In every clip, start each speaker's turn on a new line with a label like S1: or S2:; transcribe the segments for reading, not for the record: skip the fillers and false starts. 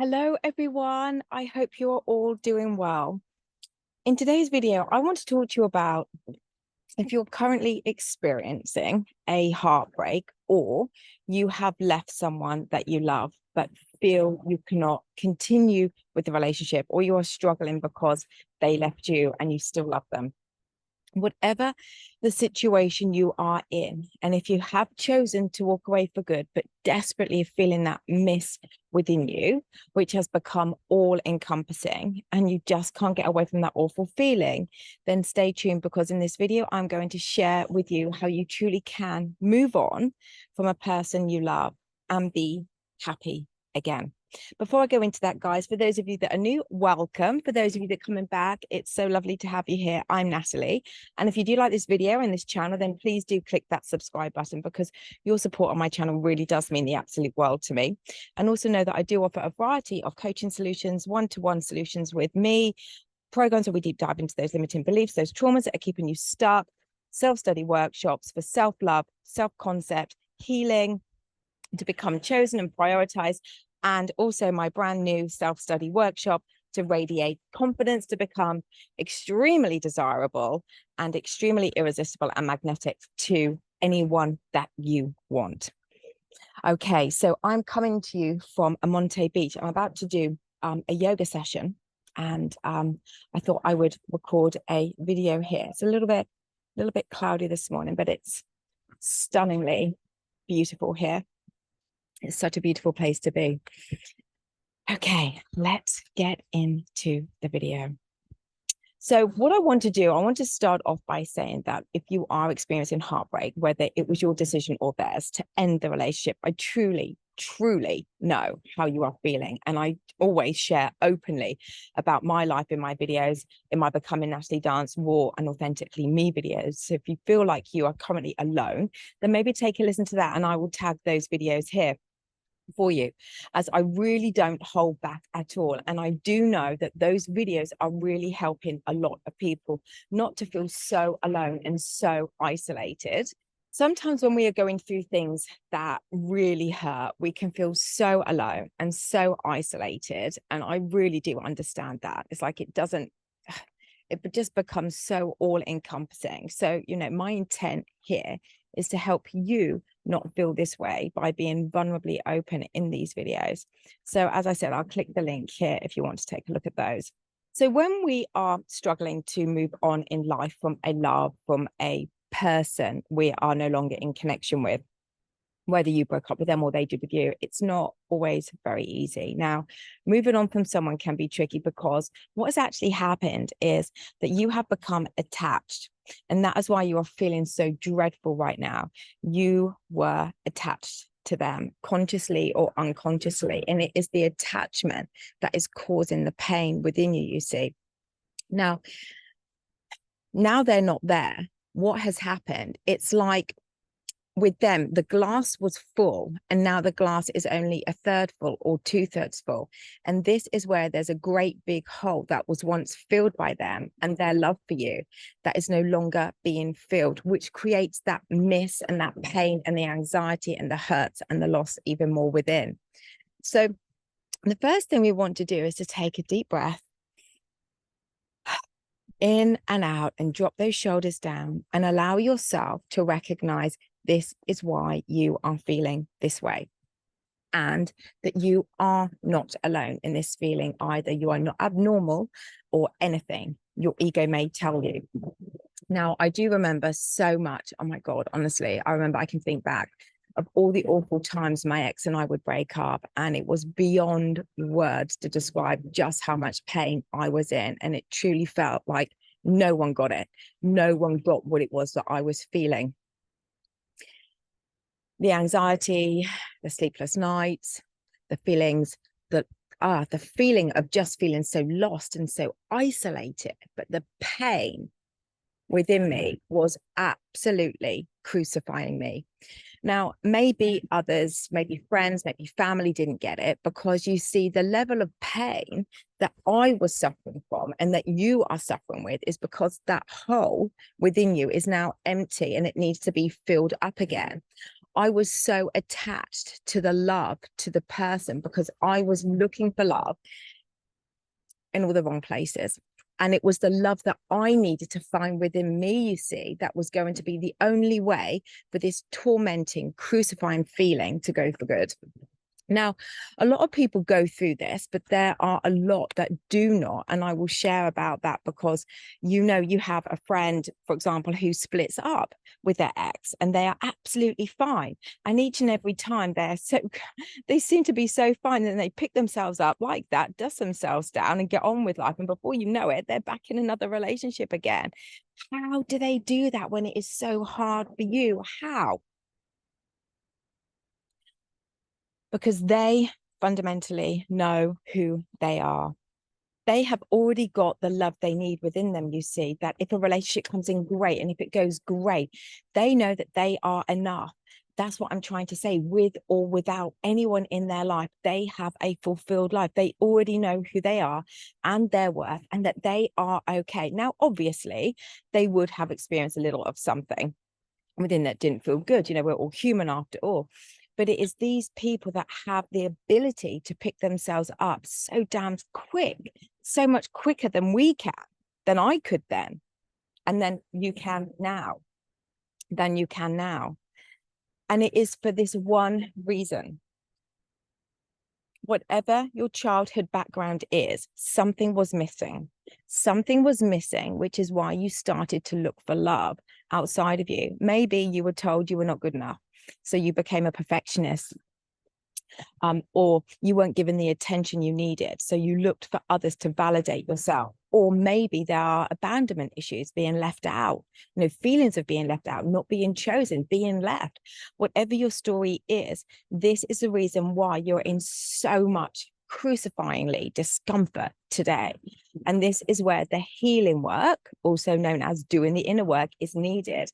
S1: Hello, everyone. I hope you're all doing well. In today's video, I want to talk to you about if you're currently experiencing a heartbreak or you have left someone that you love, but feel you cannot continue with the relationship, or you are struggling because they left you and you still love them. Whatever the situation you are in, and if you have chosen to walk away for good, but desperately feeling that miss within you, which has become all encompassing, and you just can't get away from that awful feeling, then stay tuned, because in this video, I'm going to share with you how you truly can move on from a person you love and be happy again. Before I go into that, guys, for those of you that are new, welcome. For those of you that are coming back, it's so lovely to have you here. I'm Natalie. And if you do like this video and this channel, then please do click that subscribe button, because your support on my channel really does mean the absolute world to me. And also know that I do offer a variety of coaching solutions, one-to-one solutions with me, programs where we deep dive into those limiting beliefs, those traumas that are keeping you stuck, self-study workshops for self-love, self-concept, healing, to become chosen and prioritized, and also my brand new self-study workshop to radiate confidence, to become extremely desirable and extremely irresistible and magnetic to anyone that you want. Okay, so I'm coming to you from Monte Beach. I'm about to do a yoga session, and I thought I would record a video here. It's a little bit cloudy this morning, but it's stunningly beautiful here. It's such a beautiful place to be. Okay, let's get into the video. So what I want to do, I want to start off by saying that if you are experiencing heartbreak, whether it was your decision or theirs to end the relationship, I truly know how you are feeling. And I always share openly about my life in my videos, in my Becoming Natalie Dance Raw and Authentically Me videos. So if you feel like you are currently alone, then maybe take a listen to that, and I will tag those videos here for you, as I really don't hold back at all. And I do know that those videos are really helping a lot of people not to feel so alone and so isolated. Sometimes when we are going through things that really hurt, we can feel so alone and so isolated. And I really do understand that. It's like it just becomes so all encompassing. So, my intent here is to help you not feel this way by being vulnerably open in these videos. So as I said, I'll click the link here if you want to take a look at those. So when we are struggling to move on in life from a love, from a person we are no longer in connection with, whether you broke up with them or they did with you, it's not always very easy. Now, moving on from someone can be tricky, because what has actually happened is that you have become attached. And that is why you are feeling so dreadful right now. You were attached to them, consciously or unconsciously. And it is the attachment that is causing the pain within you, you see. Now they're not there. What has happened? It's like, with them, the glass was full, and now the glass is only a third full or 2/3 full. And this is where there's a great big hole that was once filled by them and their love for you that is no longer being filled, which creates that miss and that pain and the anxiety and the hurts and the loss even more within. So the first thing we want to do is to take a deep breath in and out and drop those shoulders down and allow yourself to recognize this is why you are feeling this way, and that you are not alone in this feeling either. You are not abnormal or anything your ego may tell you. Now, I do remember so much. Oh my God, honestly, I can think back of all the awful times my ex and I would break up, and it was beyond words to describe just how much pain I was in. And it truly felt like no one got it. No one got what it was that I was feeling. The anxiety, the sleepless nights, the feelings that the feeling of just feeling so lost and so isolated. But the pain within me was absolutely crucifying me. Now, maybe others, maybe friends, maybe family didn't get it, because you see the level of pain that I was suffering from and that you are suffering with is because that hole within you is now empty and it needs to be filled up again. I was so attached to the love, to the person, because I was looking for love in all the wrong places. And it was the love that I needed to find within me, you see, that was going to be the only way for this tormenting, crucifying feeling to go for good. Now, a lot of people go through this, but there are a lot that do not. And I will share about that because, you know, you have a friend, for example, who splits up with their ex and they are absolutely fine. And each and every time they seem to be so fine, and they pick themselves up like that, dust themselves down and get on with life. And before you know it, they're back in another relationship again. How do they do that when it is so hard for you? How? Because they fundamentally know who they are. They have already got the love they need within them, you see, that if a relationship comes in, great. And if it goes, great. They know that they are enough. That's what I'm trying to say. With or without anyone in their life, they have a fulfilled life. They already know who they are and their worth, and that they are okay. Now, obviously, they would have experienced a little of something within that didn't feel good. You know, we're all human after all. But it is these people that have the ability to pick themselves up so damn quick, so much quicker than we can, than I could then. And then you can now, than you can now. And it is for this one reason. Whatever your childhood background is, something was missing. Something was missing, which is why you started to look for love outside of you. Maybe you were told you were not good enough, so you became a perfectionist, or you weren't given the attention you needed, so you looked for others to validate yourself. Or maybe there are abandonment issues, being left out, you know, feelings of being left out, not being chosen, being left. Whatever your story is, this is the reason why you're in so much crucifyingly discomfort today. And this is where the healing work, also known as doing the inner work, is needed.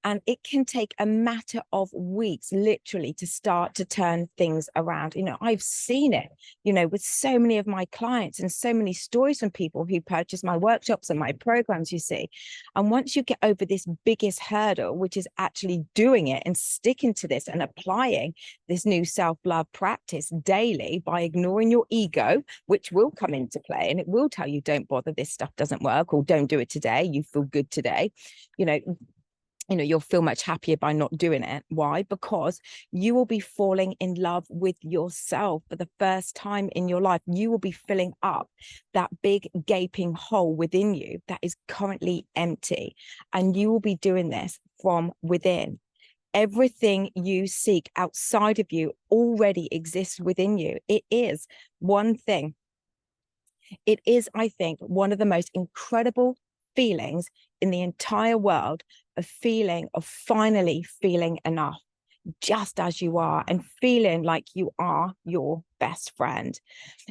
S1: And it can take a matter of weeks, literally, to start to turn things around. You know, I've seen it, you know, with so many of my clients and so many stories from people who purchase my workshops and my programs, you see. And once you get over this biggest hurdle, which is actually doing it and sticking to this and applying this new self-love practice daily by ignoring your ego, which will come into play and it will tell you, don't bother, this stuff doesn't work, or don't do it today, you feel good today, you'll feel much happier by not doing it. Why? Because you will be falling in love with yourself for the first time in your life. You will be filling up that big gaping hole within you that is currently empty. And you will be doing this from within. Everything you seek outside of you already exists within you. It is one thing. It is, I think, one of the most incredible feelings in the entire world, a feeling of finally feeling enough, just as you are, and feeling like you are your best friend.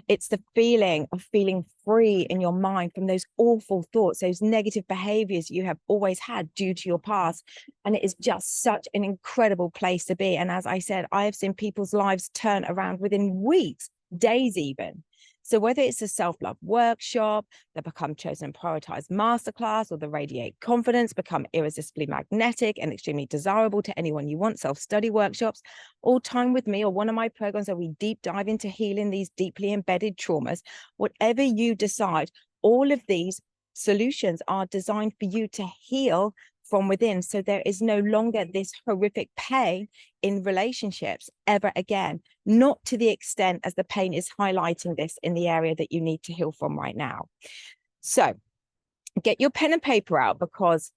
S1: It's the feeling of feeling free in your mind from those awful thoughts, those negative behaviors you have always had due to your past. And it is just such an incredible place to be. And as I said, I have seen people's lives turn around within weeks, days even. So whether it's a self-love workshop, the Become Chosen and Prioritized Masterclass, or the Radiate Confidence, Become Irresistibly Magnetic and Extremely Desirable to Anyone You Want self-study workshops, or Time with Me, or one of my programs where we deep dive into healing these deeply embedded traumas, whatever you decide, all of these solutions are designed for you to heal from within. So there is no longer this horrific pain in relationships ever again, not to the extent as the pain is highlighting this in the area that you need to heal from right now. So get your pen and paper out, because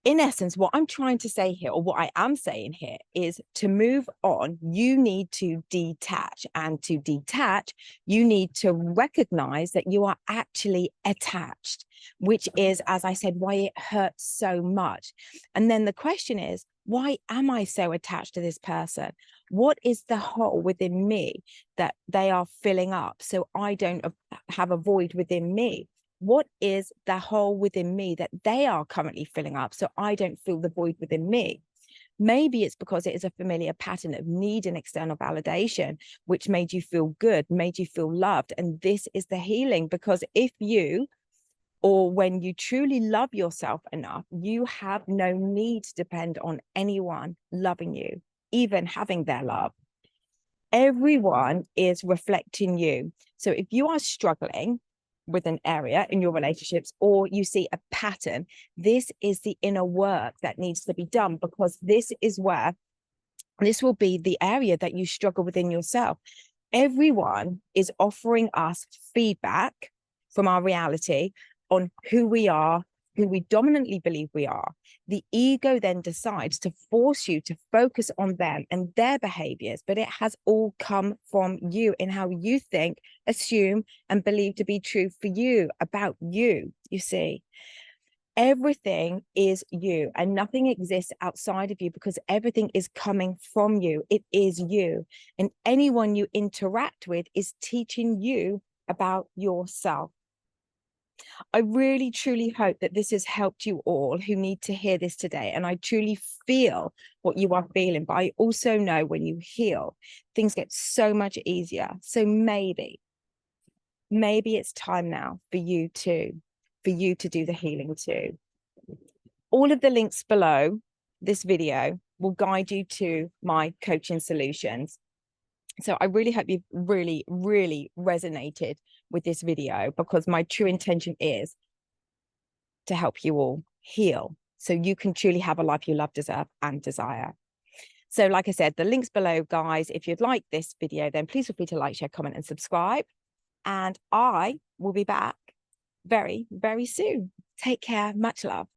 S1: in essence, what I'm trying to say here, or what I am saying here, is to move on, you need to detach. And to detach, you need to recognize that you are actually attached, which is, as I said, why it hurts so much. And then the question is, why am I so attached to this person? What is the hole within me that they are filling up so I don't have a void within me? What is the hole within me that they are currently filling up so I don't feel the void within me? Maybe it's because it is a familiar pattern of need and external validation, which made you feel good, made you feel loved. And this is the healing, because if you, or when you truly love yourself enough, you have no need to depend on anyone loving you. even having their love. Everyone is reflecting you. So if you are struggling with an area in your relationships, or you see a pattern, this is the inner work that needs to be done, because this will be the area that you struggle within yourself. Everyone is offering us feedback from our reality on who we are, who we dominantly believe we are. The ego then decides to force you to focus on them and their behaviors, but it has all come from you in how you think, assume, and believe to be true for you about you. You see, everything is you, and nothing exists outside of you, because everything is coming from you. It is you, and anyone you interact with is teaching you about yourself. I really, truly hope that this has helped you all who need to hear this today. And I truly feel what you are feeling, but I also know when you heal, things get so much easier. So maybe it's time now for you to do the healing too. All of the links below this video will guide you to my coaching solutions. So I really hope you've really, really resonated with this video, because my true intention is to help you all heal so you can truly have a life you love, deserve, and desire. So like I said, the links below, guys. If you'd like this video, then please feel free to like, share, comment, and subscribe. And I will be back very, very soon. Take care. Much love.